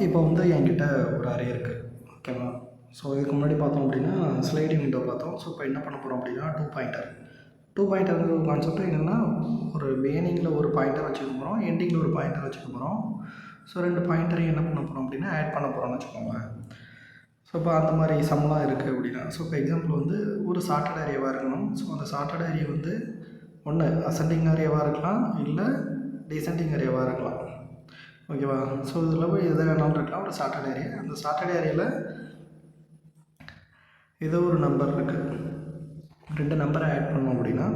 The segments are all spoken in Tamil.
இப்போ வந்து என்கிட்ட ஒரு அரே இருக்குது. ஓகேவா? ஸோ இதுக்கு முன்னாடி பார்த்தோம் அப்படின்னா ஸ்லைடிங் விண்டோ பார்த்தோம். ஸோ இப்போ என்ன பண்ண போகிறோம் அப்படின்னா டூ பாயிண்டர்ங்கிற ஒரு கான்செப்ட் என்னென்னா, ஒரு பிகினிங்கில் ஒரு பாயிண்டர் வச்சுக்க போகிறோம், எண்டிங்கில் ஒரு பாயிண்டர் வச்சுக்க போகிறோம். ஸோ 2 பாயிண்டரையும் என்ன பண்ண போகிறோம் அப்படின்னா ஆட் பண்ண போகிறோம்னு வச்சுக்கோங்களேன். ஸோ இப்போ அந்த மாதிரி சம்லாம் இருக்குது அப்படின்னா, ஸோ இப்போ எக்ஸாம்பிள் வந்து ஒரு சார்ட்டட் அரேவாக இருக்கணும். ஸோ அந்த சார்ட்டட் அரே வந்து ஒன்று அசெண்டிங் அரேவாக இருக்கலாம், இல்லை டிசெண்டிங் அரேவாக இருக்கலாம். ஓகேவா? ஸோ இதில் போய் எதை வேணாலும் இருக்கலாம். ஒரு சார்ட்டட் அரே, அந்த சார்ட்டட் அரேயில் ஏதோ ஒரு நம்பர் இருக்குது, 2 நம்பரை ஆட் பண்ணோம் அப்படின்னா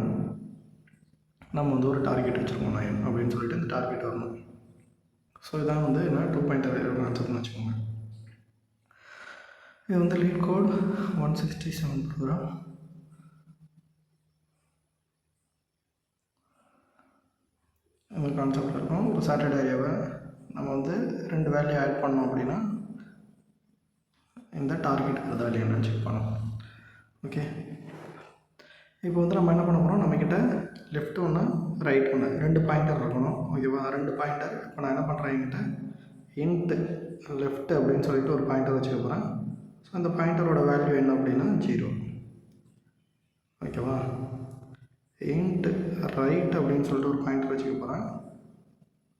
நம்ம வந்து ஒரு டார்கெட் வச்சுருக்கோம் 9 அப்படின்னு சொல்லிட்டு இந்த டார்கெட் வரணும். ஸோ இதான் வந்து என்ன 2 பாயிண்டர் கான்செப்ட்னு வச்சுக்கோங்க. இது வந்து லீட் கோட் 167 ப்ரோக்ராம். இந்த கான்செப்ட் இருக்கும். ஒரு சார்ட்டட் அரேவை நம்ம வந்து 2 வேல்யூ ஆட் பண்ணோம் அப்படின்னா இந்த டார்கெட்டுக்கு வேல்யூ என்ன செக் பண்ணணும். ஓகே, இப்போ வந்து நம்ம என்ன பண்ண போகிறோம், நம்மக்கிட்ட லெஃப்ட் ஒன்று ரைட் ஒன்று 2 பாயிண்டர் இருக்கணும். ஓகேவா? 2 பாயிண்டர். இப்போ நான் என்ன பண்ணுறேன், என்கிட்ட இன்ட் லெஃப்ட் அப்படின்னு சொல்லிட்டு ஒரு பாயிண்டர் வச்சுக்க போகிறேன். ஸோ அந்த பாயிண்டரோட வேல்யூ என்ன அப்படின்னா 0. ஓகேவா? இன்ட் ரைட் அப்படின்னு சொல்லிட்டு ஒரு பாயிண்டர் வச்சுக்க போகிறேன்.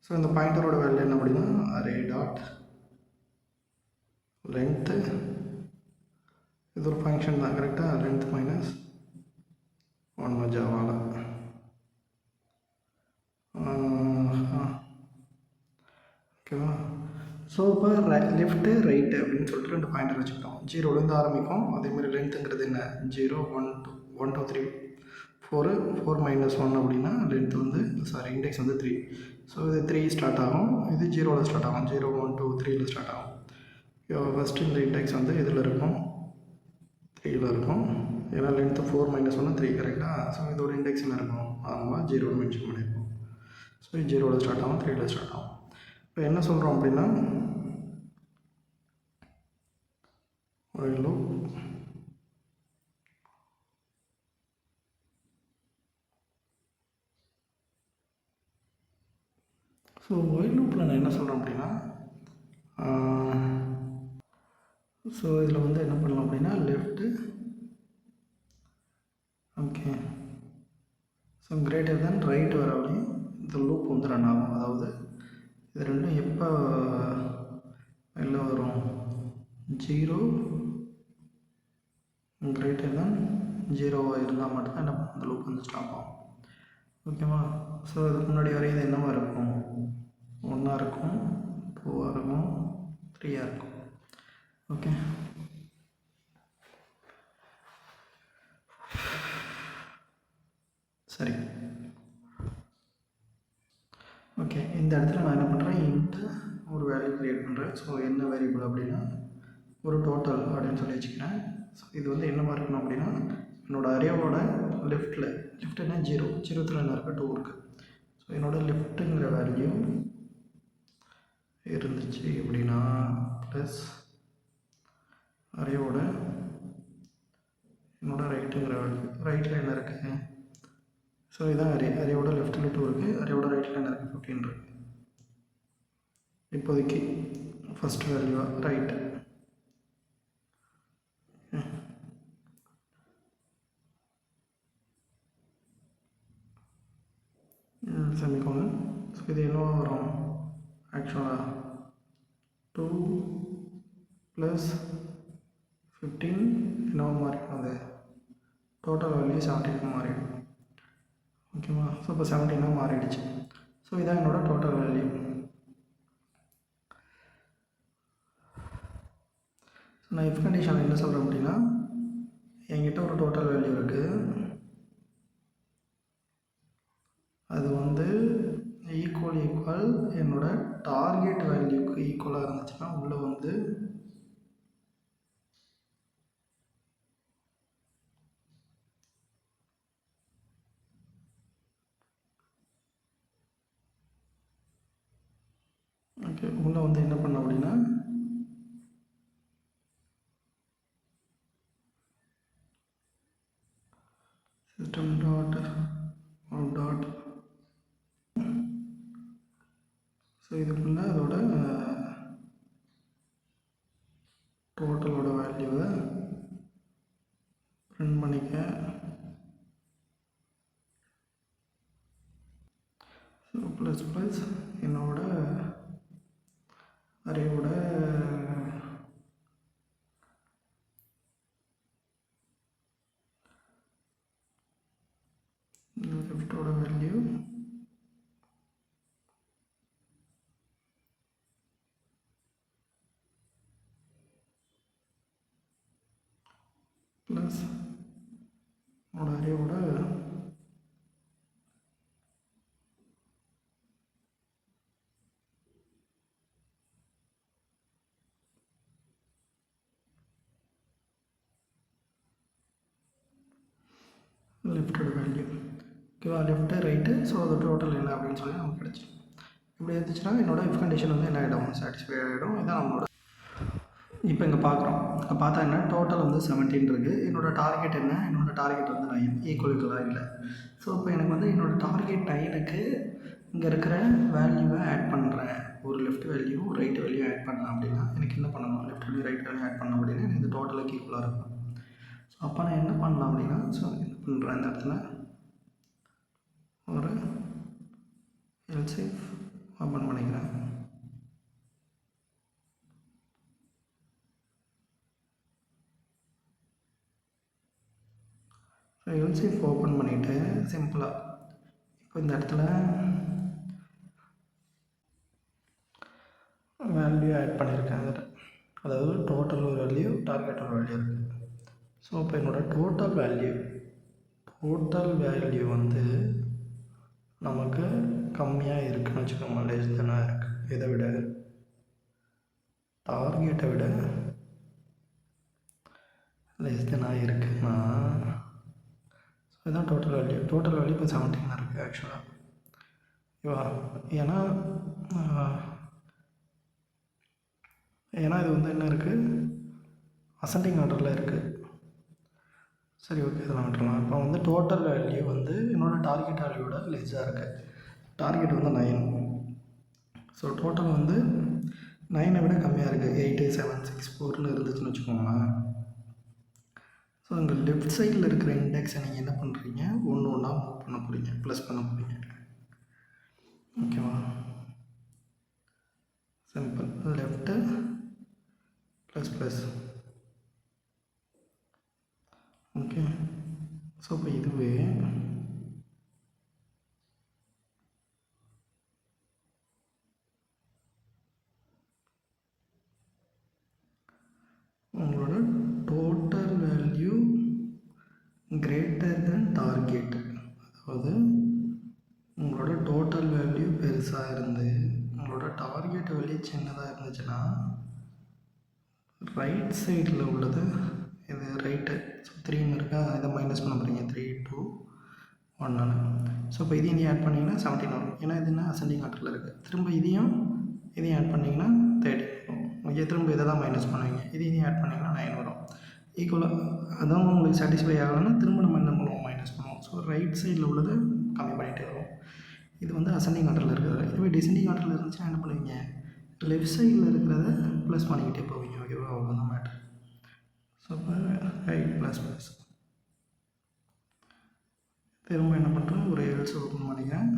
ஸோ இந்த பாயிண்டரோட வேல்யூ என்ன அப்படின்னா அரே டாட் லென்த்து. இது ஒரு ஃபங்க்ஷன் தான், கரெக்டாக? Length minus 1 ஜாவாவில். ஓகேவா? ஸோ இப்போ லெஃப்ட்டு ரைட்டு அப்படின்னு சொல்லிட்டு 2 பாயிண்டர் வச்சுக்கிட்டோம். 0லேருந்து ஆரம்பிக்கும். அதேமாதிரி லென்த்துங்கிறது என்ன, 0 1 2 3 4 4 மைனஸ் 1 அப்படின்னா லென்த் வந்து இண்டெக்ஸ் வந்து 3. ஸோ இது 3 ஸ்டார்ட் ஆகும், இது 0வில் ஸ்டார்ட் ஆகும், 0 1 2 3ல் ஸ்டார்ட் ஆகும். ஃபஸ்ட்டு இந்த இண்டெக்ஸ் வந்து இதில் இருக்கும், 3ல் இருக்கும். ஏன்னா லென்த்து 4 மைனஸ் 1 3, கரெக்டாக? ஸோ இதோட இண்டெக்ஸ் என்ன இருக்கும், ஆமாம் 0 மென்ஷன் பண்ணியிருக்கோம். ஸோ 0வில் ஸ்டார்ட் ஆகும், 3ல் ஸ்டார்ட் ஆகும். இப்போ என்ன சொல்கிறோம் அப்படின்னா while loop ஸோ while loopல நான் என்ன சொல்கிறேன் அப்படின்னா ஸோ இதில் வந்து என்ன பண்ணலாம் அப்படின்னா left okay so greater than right வர வரையும் இந்த லூப் வந்து ரன் ஆகும். அதாவது இது ரெண்டும் எப்போ வெளில வரும், 0 கிரேட்டர் தென் 0 இருந்தால் மட்டும்தான் என்ன அந்த லூப் வந்து ஸ்டாப் ஆகும். ஓகேவா? ஸோ இதுக்கு முன்னாடி வரை இது என்னவா இருக்கும், 1 இருக்கும், 2 இருக்கும், 3 இருக்கும். ஓகே, சரி. ஓகே, இந்த இடத்துல நான் என்ன பண்ணுறேன், இன்ட்டு ஒரு வேல்யூ க்ரியேட் பண்ணுறேன். ஸோ என்ன வேரியபிள் அப்படின்னா ஒரு டோட்டல் அப்படின்னு சொல்லி வச்சுக்கிறேன். ஸோ இது வந்து என்ன மாதிரி இருக்கணும் அப்படின்னா என்னோடய அரேவோட லெஃப்ட்டில் என்ன 0 என்ன இருக்குது, 2 இருக்குது. ஸோ என்னோடய லெஃப்ட்டுங்கிற வேல்யூ இருந்துச்சு அப்படின்னா ப்ளஸ் அரேவோட என்னோடய ரைட்டுங்கிற வேல்யூ, ரைட்டில் என்ன இருக்குது, ஸோ இதான் அரேவோட லெஃப்ட்டில் 2 இருக்குது, அரேவோட ரைட்டில் என்ன இருக்குது 15 இருக்குது. இப்போதைக்கு ஃபஸ்ட் வேல்யூவாக ரைட்டு. செமிகோலன். ஸோ இது என்னவா வரும், ஆக்சுவலாக 2 + 15 என்னவா மாறிடும், அது டோட்டல் வேல்யூ 17 மாறிடும். ஓகேவா? ஸோ இப்போ 17 மாறிடுச்சு. ஸோ இதான் என்னோட டோட்டல் வேல்யூ. ஸோ நான் இஃப் கண்டிஷன் என்ன சொல்கிறேன் அப்படின்னா என்கிட்ட ஒரு டோட்டல் வேல்யூ இருக்குது, அது வந்து ஈக்குவல் என்னோட டார்கெட் வேல்யூக்கு ஈக்குவலாக இருந்துச்சுன்னா உள்ளே வந்து ஓகே உள்ளே வந்து என்ன பண்ண அப்படின்னா system dot out dot so இதுக்குள்ளே அதோட டோட்டலோட வேல்யூவை பிரிண்ட் பண்ணிக்க. ஸோ ப்ளஸ் என்னோட அரேவோட லெஃப்டோட வேல்யூ ப்ளஸ் என்னோட அரேவோட லெஃப்டோட வேல்யூ. ஓகேவா, லெஃப்ட்டு ரைட்டு. ஸோ அது டோட்டல் என்ன அப்படின்னு சொல்லி நமக்கு கிடச்சிடும். இப்படி இருந்துச்சுன்னா என்னோடய இஃப் கண்டிஷன் வந்து என்ன ஆகிடும், சாட்டிஸ்ஃபை ஆகிடும். இதான் நம்மளோட இப்போ இங்கே பார்க்குறோம். இங்கே பார்த்தா என்ன, டோட்டல் வந்து 17 இருக்குது. என்னோடய டார்கெட் என்ன, என்னோடய டார்கெட் வந்து 9 ஈக்குவலுக்கெல்லாம் இல்லை. ஸோ இப்போ எனக்கு வந்து என்னோடய டார்கெட் 9க்கு இங்கே இருக்கிற வேல்யூவை ஆட் பண்ணுறேன். ஒரு left value right value add பண்ணேன் அப்படின்னா எனக்கு என்ன பண்ணணும், left value right value add பண்ணணும் அப்படின்னா எனக்கு இது டோட்டலுக்கு ஈக்குவலாக இருக்கும். ஸோ அப்போ நான் என்ன பண்ணலாம் அப்படின்னா, ஸோ என்ன பண்ணுறேன், இந்த இடத்துல ஒரு எல்சிஃப் ஓப்பன் பண்ணிக்கிறேன். ஸோ எல்சிஃப் ஓப்பன் பண்ணிவிட்டு சிம்பிளாக இப்போ இந்த இடத்துல வேல்யூ ஆட் பண்ணியிருக்கேன். அதில் அதாவது டோட்டல் ஒரு வேல்யூ, டார்கெட் ஒரு வேல்யூ இருக்குது. ஸோ இப்போ என்னோடய டோட்டல் வேல்யூ வந்து நமக்கு கம்மியாக இருக்குதுன்னு வச்சுக்கோங்க, லெஸ் தெனாக இருக்குது. இதை விட டார்கெட்டை விட லெஸ் தெனாக இருக்குன்னா ஸோ இதுதான் டோட்டல் வேல்யூ. டோட்டல் வேல்யூ இப்போ 17 இருக்குது ஆக்சுவலாக. ஓகேவா, ஏன்னா இது வந்து என்ன இருக்குது, அசெண்டிங் ஆர்டரில் இருக்குது. சரி, ஓகே, இதெல்லாம் விட்டுறலாம். இப்போ வந்து டோட்டல் வேல்யூ வந்து என்னோடய டார்கெட் வேல்யூவோட லெஸ்ஸாக இருக்குது. டார்கெட் வந்து 9. ஸோ டோட்டல் வந்து 9 விட கம்மியாக இருக்குது. 8, 7, 6, 4ன்னு இருந்துச்சுன்னு வச்சுக்கோங்களேன். ஸோ இங்கே லெஃப்ட் சைடில் இருக்கிற இண்டெக்ஸை நீங்கள் என்ன பண்ணுறீங்க, ஒன்று ஒன்றா மூவ் பண்ண போகிறீங்க, ப்ளஸ் பண்ண போகிறீங்க. ஓகேவா, simple. Left plus. Okay, so இப்போ இதுவே உங்களோட total value greater than target. அதாவது உங்களோட டோட்டல் வேல்யூ பெருசாக இருந்து உங்களோட டார்கெட் வேல்யூ சின்னதாக இருந்துச்சுன்னா ரைட் சைடில் உள்ளது இது ரைட்டு. ஸோ 3ன்னு இருக்கா, இதை மைனஸ் பண்ண போகிறீங்க. 3, 2, 1. ஸோ இப்போ இதையும் ஆட் பண்ணிங்கன்னா 17 வரும். ஏன்னா இது என்ன அசெண்டிங் ஆர்டரில் இருக்குது. திரும்ப இதையும் ஆட் பண்ணிங்கன்னா 30 வரும். ஓகே, திரும்ப இதை தான் மைனஸ் பண்ணுவீங்க. இதையும் ஆட் பண்ணிங்கன்னா 9 வரும். ஈக்குவலாக அதான் உங்களுக்கு சாட்டிஸ்ஃபை ஆகலைன்னா திரும்ப நம்ம என்ன பண்ணுவோம், மைனஸ் பண்ணுவோம். ஸோ ரைட் சைடில் உள்ளது கம்மி பண்ணிகிட்டே வரும். இது வந்து அசெண்டிங் ஆர்டரில் இருக்கிறது. இதுவே டிசெண்டிங் ஆர்டரில் இருந்துச்சுன்னா என்ன பண்ணுவீங்க, லெஃப்ட் சைடில் இருக்கிறத ப்ளஸ் பண்ணிக்கிட்டே போவீங்க. ஓகேவா, அவ்வளோதான் மேட்ரு. ஸோ இப்போ ரைட் ப்ளஸ் திரும்ப என்ன பண்ணுறேன், ஒரு எல்ஸ் ஓப்பன் பண்ணிக்கிறேன்.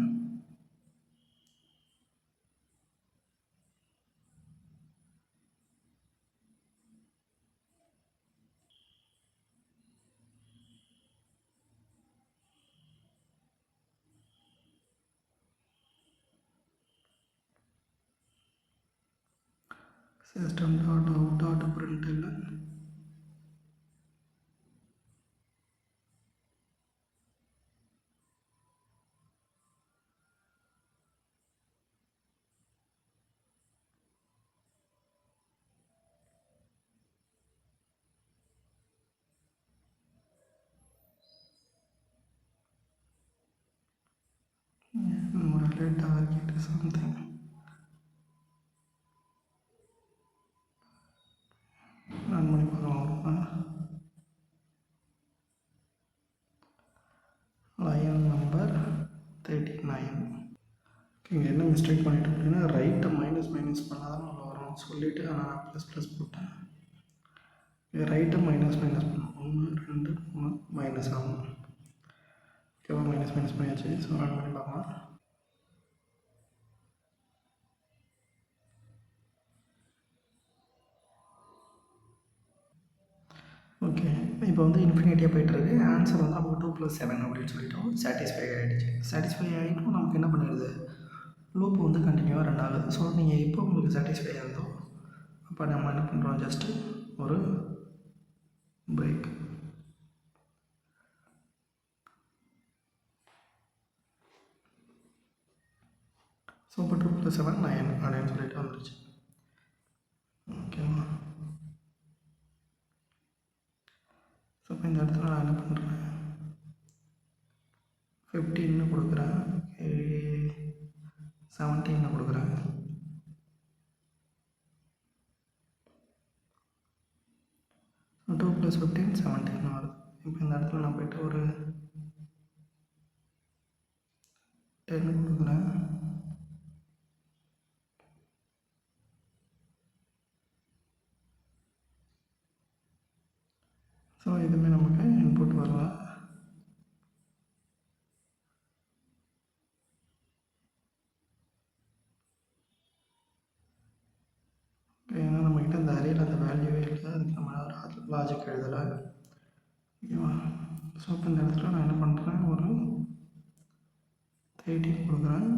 system.out.println target something. ரன் பண்ணி பார்க்கலாம். Line number 39. இங்கே என்ன மிஸ்டேக் பண்ணிட்டோம் அப்படின்னா ரைட்டை மைனஸ் பண்ணால் தான் நல்லா வரும் சொல்லிவிட்டு நான் ப்ளஸ் போட்டேன். ரைட்டு மைனஸ் மைனஸ் 1 2 3 மைனஸ் ஆகும். ஓகேவா? மைனஸ் மைனஸ் பண்ணியாச்சு. ஸோ ரன் பண்ணி பார்க்கலாம். ஓகே, இப்போ வந்து இன்ஃபினிட்டியாக போயிட்டுருக்கு. ஆன்சர் வந்து நமக்கு 2 + 7 அப்படின்னு சொல்லிட்டோம். சாட்டிஸ்ஃபை ஆகிடுச்சு. சாட்டிஸ்ஃபை ஆகிட்டும் நமக்கு என்ன பண்ணிடுது, லூப் வந்து கண்டினியூவாக ரன் ஆகுது. ஸோ நீங்கள் எப்போ உங்களுக்கு சாட்டிஸ்ஃபை ஆகுதோ அப்போ நம்ம என்ன பண்ணுறோம், ஜஸ்ட்டு ஒரு பிரேக். ஸோ இப்போ 2 + 7 9 அப்படின்னு சொல்லிட்டு வந்துருச்சு. ஓகேவா? ஸோ இப்போ இந்த இடத்துல நான் என்ன பண்ணுறேன், 15 கொடுக்குறேன், 17 கொடுக்குறேன். ஸோ 2 + 15 17 வருது. இப்போ இந்த இடத்துல நான் போய்ட்டு ஒரு 10 கொடுக்குறேன். ஸோ இதுவுமே நமக்கு இன்புட் வரல. ஏன்னா நம்மக்கிட்ட அந்த அரேயில் அந்த வேல்யூவே இல்லை, அதுக்கு நம்ம லாஜிக் எழுதலை. ஓகேவா? ஸோ இப்போ இந்த இடத்துல நான் என்ன பண்ணுறேன், ஒரு 13 கொடுக்குறேன்.